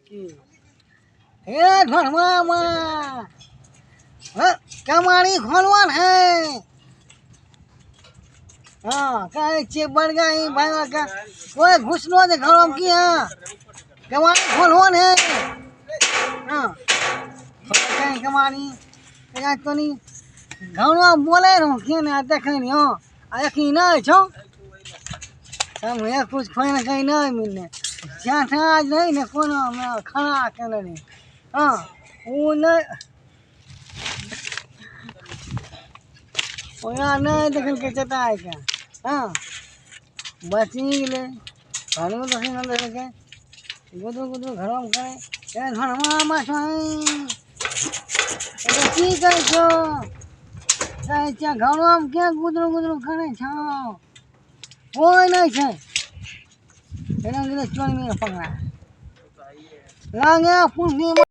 હે ધર્મમાં કમાણી ખોલવાન હે हाँ कहीं चेक बढ़ गई भाई का कोई घुस लो दे घर हम की हाँ कमानी खोलवन है हाँ कहीं कमानी कहीं तो नहीं घर बोले रहो क्यों नहीं देखे नहीं हो यकीन नहीं छो हम ये कुछ खोई ना कहीं नहीं मिलने जहाँ था आज नहीं ने कौन मैं खाना के नहीं हाँ वो नहीं वो यहाँ नहीं देखने के चलता है क्या हाँ बची ले घर में तो नहीं ना लगे गुदरू घर में करे ये घर में मास है की करे छो चाहे क्या घर में क्या गुदरू करे छो कोई नहीं है एना गिले चोरी में पकड़ा लागे पुण्य